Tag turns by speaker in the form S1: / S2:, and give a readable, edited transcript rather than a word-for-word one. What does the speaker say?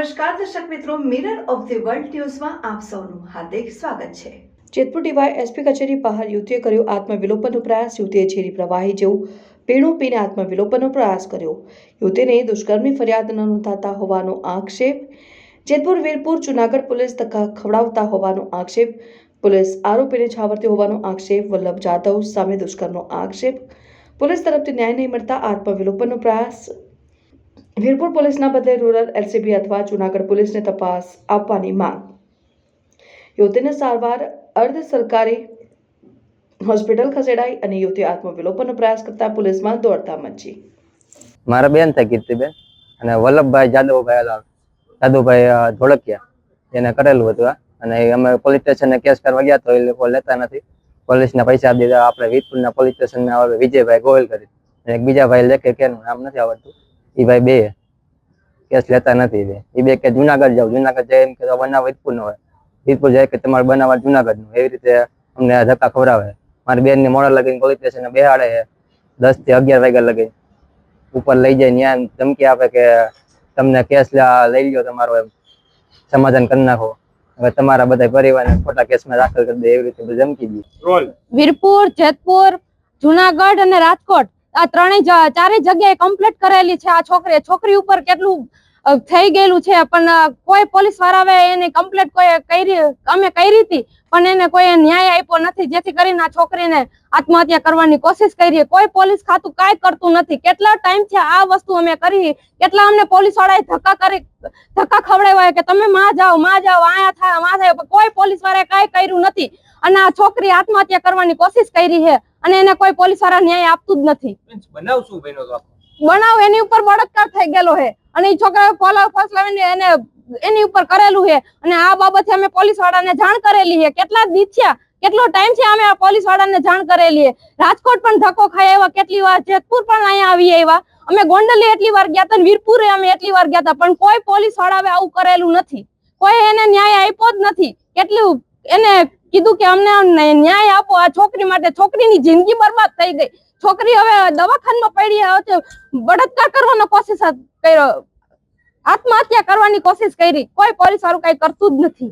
S1: નમસ્કાર દર્શક મિત્રો, મિરર ઓફ ધ વર્લ્ડ ન્યૂઝમાં આપ સૌનું હાર્દિક સ્વાગત છે। જેતપુર ડીવાયએસપી કચેરી બહાર યુવતીએ કર્યો આત્મવિલોપનનો પ્રયાસ। યુવતીએ ઝેરી પ્રવાહી જેવું પીણું પીને આત્મવિલોપનનો પ્રયાસ કર્યો। યુવતીને દુષ્કર્મની ફરિયાદ ન નોંધાતા હોવાનો આક્ષેપ। જેતપુર વીરપુર જૂનાગઢ પોલીસ ધક્કા ખવડાવતા હોવાનો આક્ષેપ। પોલીસ આરોપીને છાવરતી હોવાનો આક્ષેપ। વલ્લભ જાધવ સામે દુષ્કર્મનો આક્ષેપ। પોલીસ તરફથી ન્યાય નહીં મળતા આત્મવિલોપનનો પ્રયાસ। વીરપુર પોલીસના બદલે રૂરલ એલસીબી અથવા જૂનાગઢ પોલીસને તપાસ આપવાની માંગ। યુવતીને સારવાર અર્ધ સરકારી હોસ્પિટલ ખસેડાઈ અને યુવતી આત્મવિલોપનનો પ્રયાસ કરતા પોલીસમાં દોડધામ મચી।
S2: મારા બેન થાય કીર્તિબેન અને વલ્લભભાઈ જાદવભાઈ ધોળકિયા એને કરેલું હતું અને અમે પોલીસ સ્ટેશને કેસ કરવા ગયા તો એ લોકો લેતા નથી। પોલીસના પૈસા આપી દીધા। આપણે વીરપુરના પોલીસ સ્ટેશનના વિજયભાઈ ગોહિલ કરી અને એક બીજા ભાઈ લેખે કેનું નામ નથી આવડતું, એ ભાઈ બે કેસ લેતા નથી। એ બે કે જુનાગઢ જાવ, જુનાગઢ જાય એમ કે બનાવ વીરપુર નો હોય, વીરપુર જાય કે તમારે બનાવવા જુનાગઢ નું, એવી રીતે અમને ધક્કા ખવડાવે। મારી બેન ને મોડા લગીને પોલીસ સ્ટેશન બેહાડે 10 થી 11 વાગ્યા લગી ઉપર લઈ જાય, ન્યાય ધમકી આપે કે તમને કેસ લઈ લ્યો, તમારો એમ સમાધાન કરી નાખો, હવે તમારા બધા પરિવારને ખોટા કેસમાં દાખલ કરી દે, એવી રીતે ધમકી દી।
S3: વીરપુર, જેતપુર, જુનાગઢ અને રાજકોટ આ ચારે જગ્યાએ કમ્પ્લેટ કરેલી છે। આ છોકરી ઉપર કેટલું થઈ ગયેલું છે, પણ કોઈ પોલીસ વાળાએ એને કમ્પ્લેટ અમે કરી હતી પણ એને કોઈ ન્યાય આપ્યો નથી, જેથી કરીને આ છોકરીને આત્મહત્યા કરવાની કોશિશ કરી। કોઈ પોલીસ ખાતું કાંઈ કરતું નથી। કેટલા ટાઈમ છે આ વસ્તુ અમે કરી, કેટલા અમને પોલીસ વાળાએ ધક્કા ખવડાવ્યા કે તમે માં જાઓ આયા થાય, કોઈ પોલીસ વાળાએ કાંઈ કર્યું નથી અને આ છોકરી આત્મહત્યા કરવાની કોશિશ કરી છે અને એને કોઈ પોલીસ વાળા ન્યાય આપતું જ નથી।
S4: બનાવ શું બન્યો તો?
S3: બનાવ એની ઉપર બળાત્કાર થઈ ગયેલો છે અને એ છોકરાએ પોલીસ લાવીને એને એની ઉપર કરેલું છે અને આ બાબતે અમે પોલીસ વાળાને જાણ કરેલી છે। કેટલા દિવસ થયા, કેટલો ટાઈમ છે અમે આ પોલીસ વાળાને જાણ કરેલી છે। રાજકોટ પણ ધક્કો ખાઈ આવ્યા કેટલી વાર, જેતપુર પણ અહીંયા આવી આવ્યા, અમે ગોંડલી એટલી વાર ગયા હતા, વીરપુરે અમે એટલી વાર ગયા હતા, પણ કોઈ પોલીસ વાળાએ આવું કરેલું નથી, કોઈ એને ન્યાય આપ્યો જ નથી। કેટલું એને કીધું કે અમને ન્યાય આપો આ છોકરી માટે, છોકરીની જિંદગી બરબાદ થઈ ગઈ। છોકરી હવે દવાખાનામાં પડી, બળાત્કાર કરવાનો કોશિશ કર્યો, આત્મહત્યા કરવાની કોશિશ કરી, કોઈ પોલીસ વાળું કઈ કરતું જ નથી।